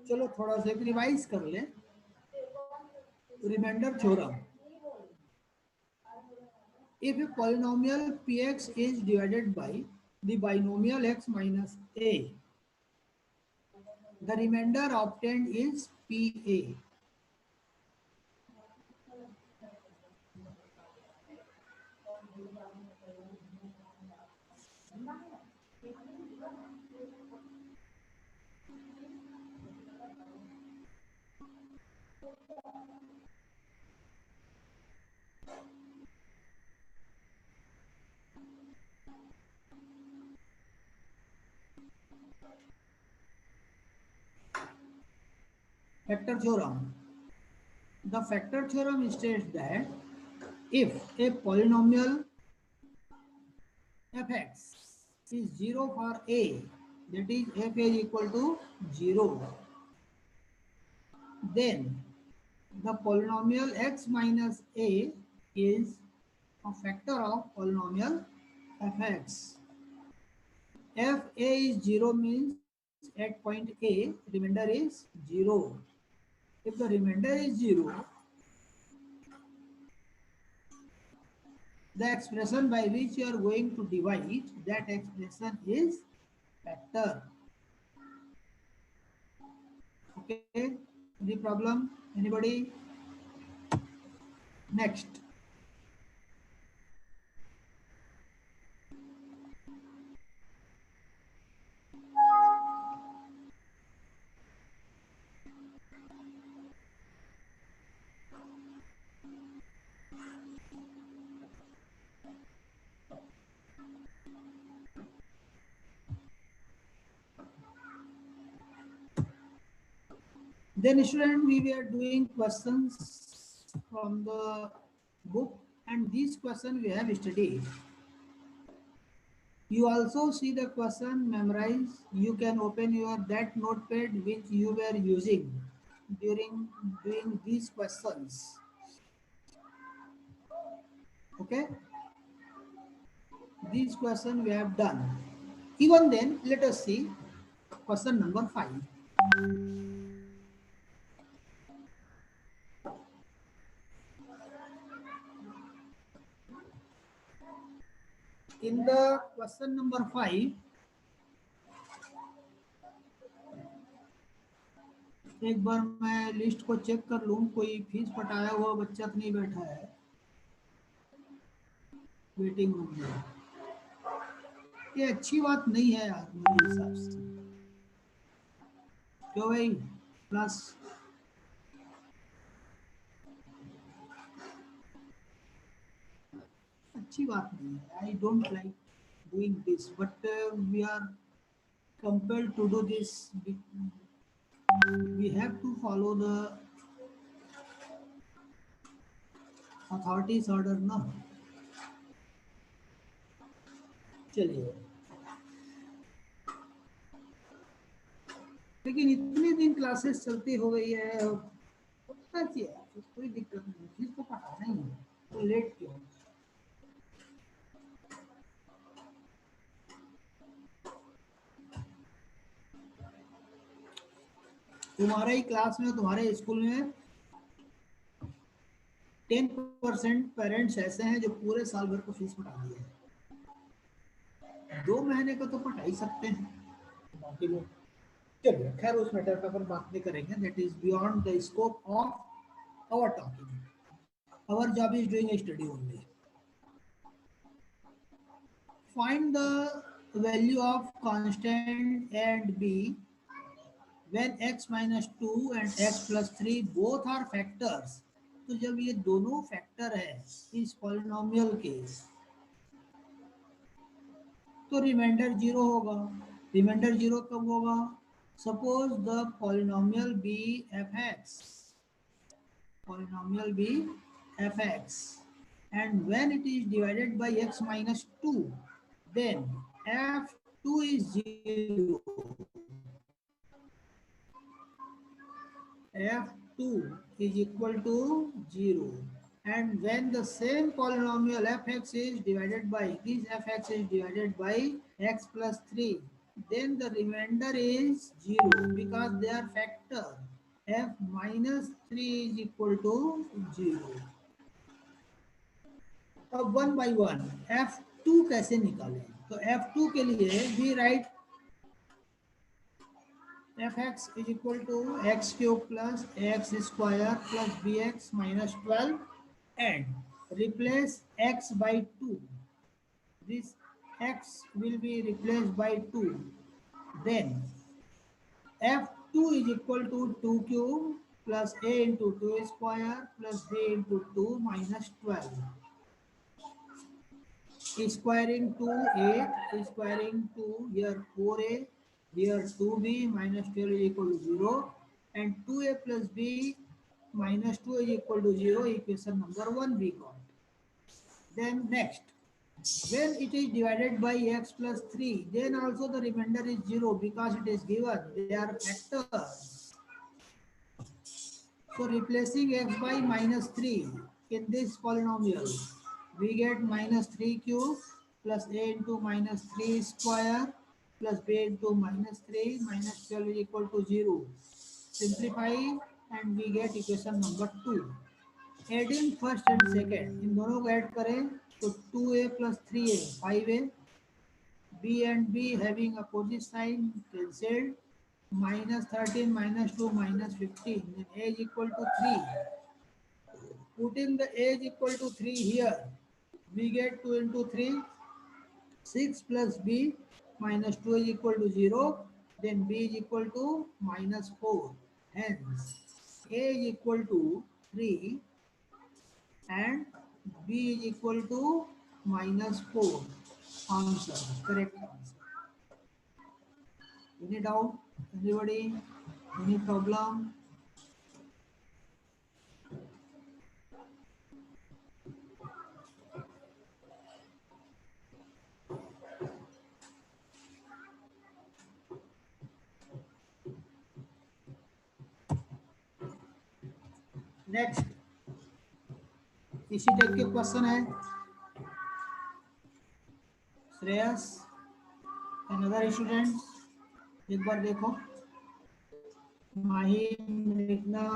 चलो थोड़ा सा एक रिवाइज कर लें। Remainder theorem, if a polynomial px is divided by the binomial x minus a, the remainder obtained is pa. Factor theorem. The factor theorem states that if a polynomial fx is 0 for a, that is f is equal to 0, then the polynomial x minus a is a factor of polynomial fx. If a is 0 means at point A, remainder is 0. If the remainder is 0, the expression by which you are going to divide, that expression is factor. Okay, any problem? Anybody? Next. Then student, we were doing questions from the book, and these questions we have studied. You also see the question, memorize. You can open your that notepad which you were using during doing these questions. Okay, these questions we have done. Even then, let us see question number 5. In the question number 5, एक बार मैं list को check कर लूं, कोई fees पटाया हुआ बच्चा तो नहीं बैठा है वेटिंग रूम में। ये अच्छी बात नहीं है यार मेरे हिसाब से। क्यों भाई? प्लस अच्छी बात नहीं है। I don't like doing this, but we are compelled to do this. We have to follow the authorities order ना। चलिए, लेकिन इतने दिन क्लासेस चलती हो गई है, होता चाहिए, कोई दिक्कत नहीं, चीज को पढ़ाना ही है, तो लेट क्यों? तुम्हारे ही क्लास में, तुम्हारे स्कूल में 10% पेरेंट्स ऐसे हैं जो पूरे साल भर को फीस पटा दिए है। 2 महीने का तो पटा ही सकते हैं, बाकी लोग चलिए खैर उस मैटर पर अपन बात नहीं करेंगे। That is beyond the scope of our talking. Our job is doing study only. Find the value of constant and b when x minus 2 and x plus 3 both are factors. तो जब ये दोनों factor है इस polynomial के, तो reminder 0 होगा। Reminder 0 कब होगा? Suppose the polynomial be f x, polynomial be f x, and when it is divided by x minus 2, then f2 is 0, f2 is equal to 0, and when the same polynomial fx is divided by this, fx is divided by x plus 3, then the remainder is 0 because they are factor. F minus 3 is equal to 0. अब one by one F2 कैसे निकालें? तो F2 के लिए भी right fx is equal to x cube plus x square plus bx minus 12 and replace x by 2. This x will be replaced by 2. Then f2 is equal to 2 cube plus a into 2 square plus b into 2 minus 12. Squaring 2 8, squaring 2 here 4a, here 2b minus 12 is equal to 0 and 2a plus b minus 2 is equal to 0. Equation number 1 we got. Then next, when it is divided by x plus 3, then also the remainder is 0 because it is given, they are factors. So replacing x by minus 3 in this polynomial, we get minus 3 cube plus a into minus 3 square plus b into minus 3 minus 12 is equal to 0. Simplify and we get equation number 2. Adding first and second, इन दोनों को add करें तो 2a plus 3a 5a, b and b having opposite sign cancelled, minus 13 minus 2 minus 15, then a is equal to 3. Putting the a is equal to 3 here, we get 2 into 3, 6 plus b minus 2 is equal to 0, then b is equal to minus 4. Hence, a is equal to 3 and b is equal to minus 4. Answer, correct answer. Any doubt? Anybody? Any problem? Next इसी type के question है Shreyas another student एक बार देखो माहिम मेघना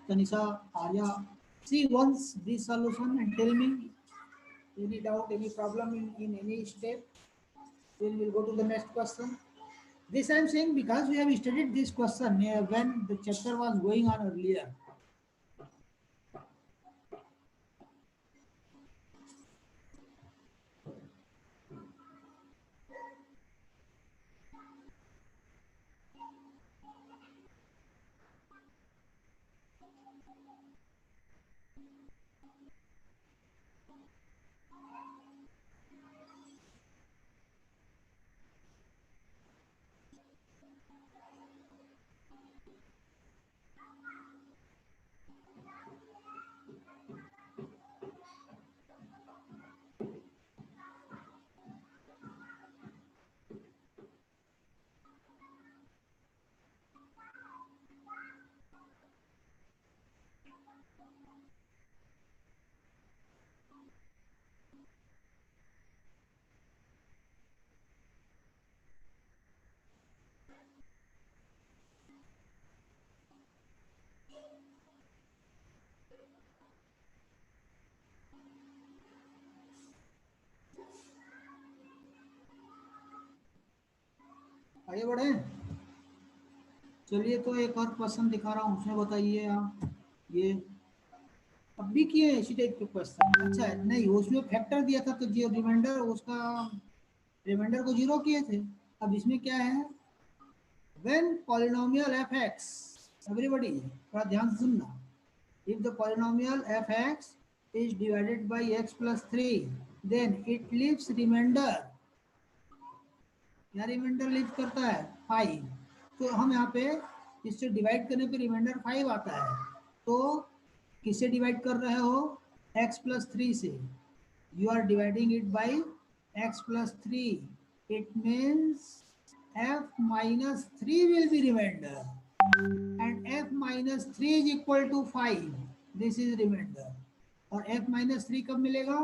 Tanisha Arya see once this solution and tell me any doubt any problem in any step, then we'll go to the next question. This I am saying because we have studied this question when the chapter was going on earlier. आगे बढ़े चलिए तो एक और question दिखा रहा हूँ उसमें बताइए आप ये अब भी किए इसी टाइप के क्वेश्चन अच्छा है नहीं उसमें फैक्टर दिया था तो जो रिमाइंडर उसका रिमाइंडर को जीरो किए थे अब इसमें क्या है when polynomial fx everybody थोड़ा ध्यान से सुनना if the polynomial fx is divided by x plus 3 then it leaves remainder क्या रिमाइंडर लीव करता है 5 तो हम यहाँ पे इससे डिवाइड करने पे रिमाइंडर 5 आता है तो किससे डिवाइड कर रहे हो x plus 3 से you are dividing it by x plus 3 it means f minus 3 will be remainder and f minus 3 is equal to 5 this is remainder और f minus 3 कब मिलेगा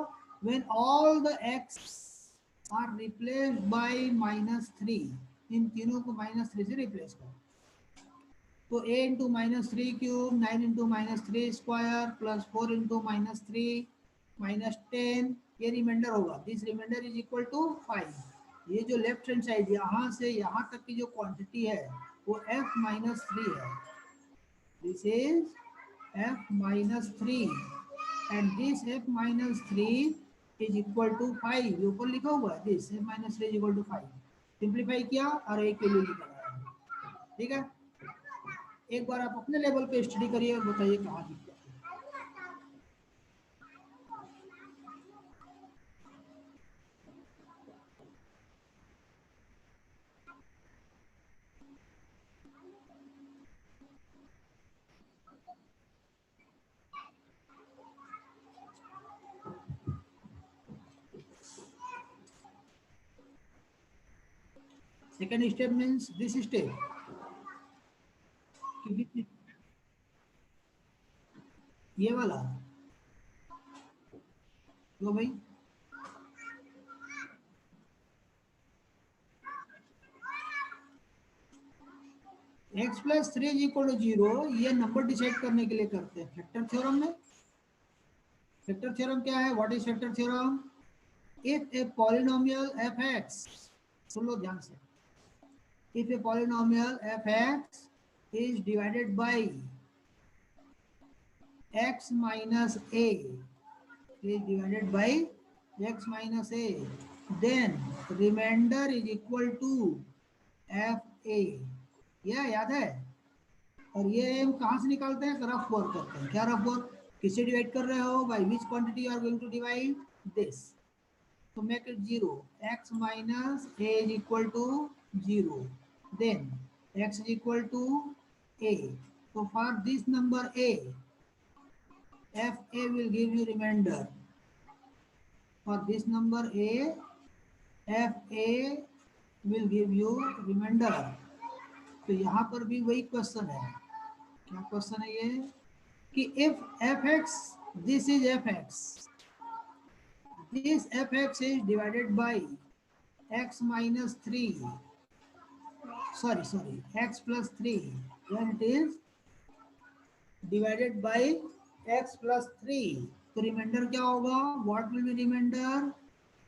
when all the x are replace by -3। इन तीनों को -3 से replace करो। तो a into -3 cube, 9 into -3 square plus 4 into -3 -10, ये रिमाइंडर होगा। This remainder is equal to 5। ये जो लेफ्ट हैंड साइड यहाँ से यहाँ तक की जो क्वांटिटी है वो f-3 है। This is f-3 and this f-3 is equal to 5। ये ऊपर लिखा हुआ है this f-3 is equal to 5। Simplify किया और एक वैल्यू निकाला। ठीक है, एक बार आप अपने लेवल पे स्टडी करिए और बताइए कहाँ दिक्कत है। Second step means this step, ये वाला तो भाई x+3 इज इक्वल टू 0, ये नंबर डिसाइड करने के लिए करते हैं फैक्टर थ्योरम में। फैक्टर थ्योरम क्या है? What is factor theorem? If a polynomial f(x), सुन लो ध्यान से, if a polynomial f(x) is divided by x minus a, is divided by x minus a, then remainder is equal to f a। यह याद है? और ये हम कहाँ से निकालते हैं? रफ वर्क करते हैं। क्या रफ वर्क? किससे डिवाइड कर रहे हो? By which quantity you are going to divide? This. तो make it 0, x minus a is equal to 0, then x is equal to a। so for this number a, f a will give you remainder। for this number a, f a will give you remainder। तो यहाँ पर भी वही question है। क्या question है ये? कि if f(x), this is f(x), this f(x) is divided by x minus 3, sorry, x plus 3, then it is divided by x plus 3। तो रिमाइंडर क्या होगा? What will be reminder?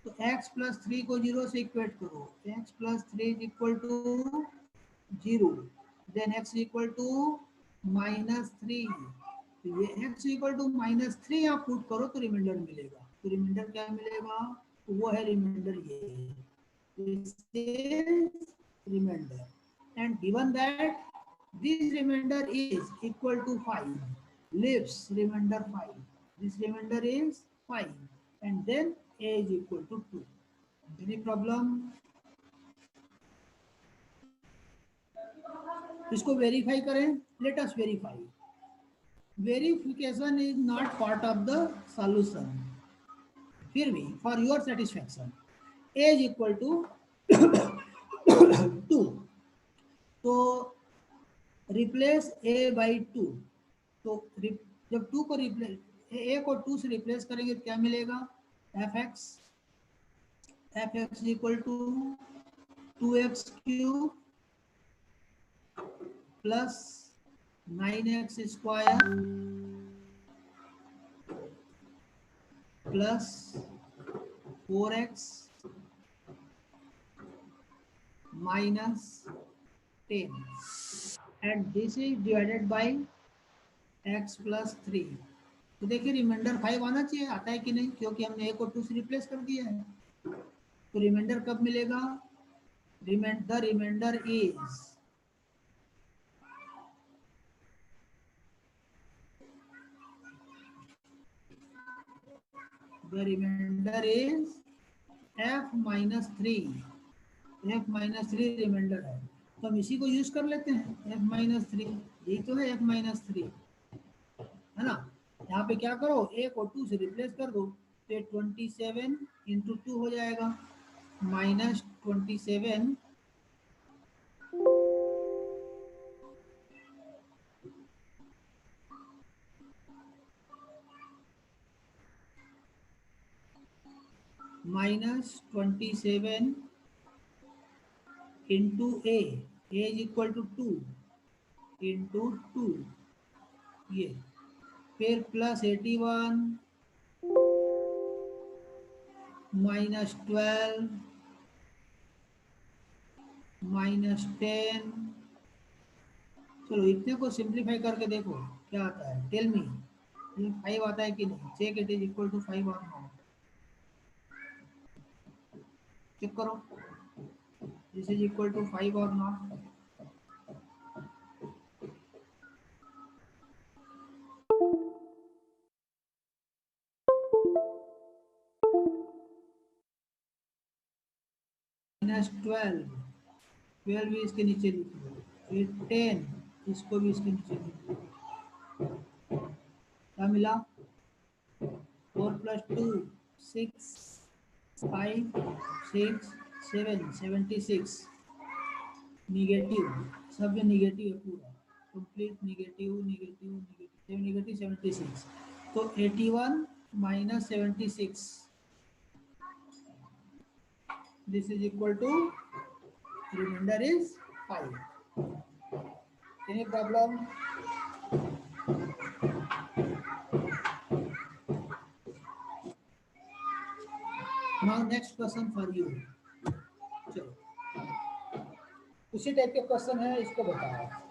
तो x plus 3 को 0 से इक्वेट करो, x plus 3 is equal to 0, then x equal to -3। तो ये x equal to -3 आप पुट करो तो रिमाइंडर मिलेगा। तो रिमाइंडर क्या मिलेगा? तो वो है रिमाइंडर ये, this is remainder, and given that this remainder is equal to 5, leaves remainder 5, this remainder is 5, and then a is equal to 2। any problem? इसको वेरीफाई करें। Let us verify. Verification is not part of the solution, फिर भी for your satisfaction a is equal to 2, तो replace a by 2। तो जब 2 को replace, a को 2 से रिप्लेस करेंगे तो क्या मिलेगा? f(x), f(x) equal to 2x cube plus 9x square plus 4x minus 10, and this is divided by x plus 3। तो देखिए रिमाइंडर 5 आना चाहिए, आता है कि नहीं? क्योंकि हमने a को 2 से रिप्लेस कर दिया है। तो रिमाइंडर कब मिलेगा? The remainder is f-3। f-3 reminder है, तो हम इसी को यूज कर लेते हैं। f-3 यही तो है, f-3 है ना। यहाँ पे क्या करो, a को 2 से रिप्लेस कर दो, तो 27 इंटू 2 हो जाएगा, -27 . minus 27 into A is equal to 2 into 2, ये फिर प्लस 81 माइनस 12 माइनस 10। चलो इतने को सिंप्लीफाई करके देखो क्या आता है, टेल मी। ये 5 आता है कि नहीं, check it is equal to 5 or not, check करो this is equal to 5 or not. Minus 12, 12 भी इसके नीचे लिख लो, फिर 10 इसको भी इसके नीचे लिख लो, क्या मिला 4 प्लस 2 6 5 6 7 76, निगेटिव, सब ये निगेटिव है पूरा, complete negative negative negative negative 76, तो 81 minus 76 this is equal to reminder is 5। Any problem? Now next question for you. चलो उसी टाइप के क्वेश्चन है, इसको बताओ।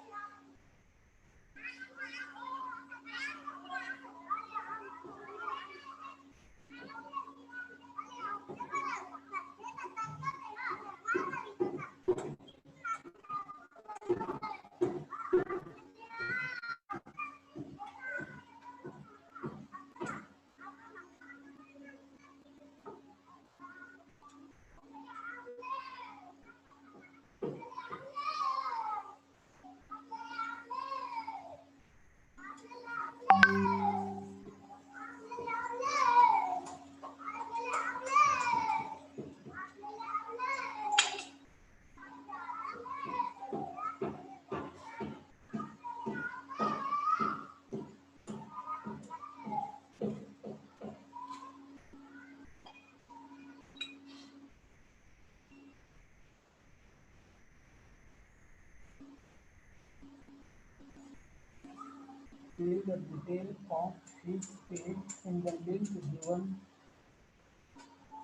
Fill the detail of fees paid in the link given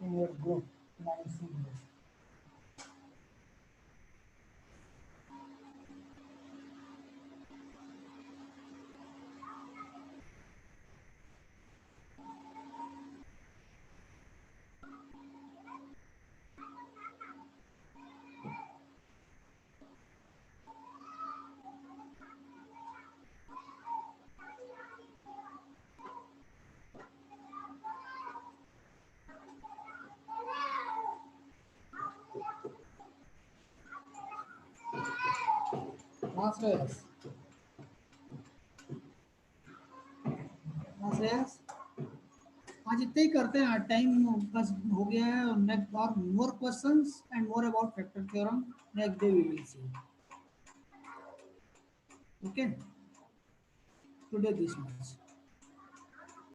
in your group 9C. Shreyas, Shreyas आज इतना ही करते हैं, टाइम बस हो गया है। नेक्स्ट और more questions and more about factor theorem next day we will see. Okay, today this much.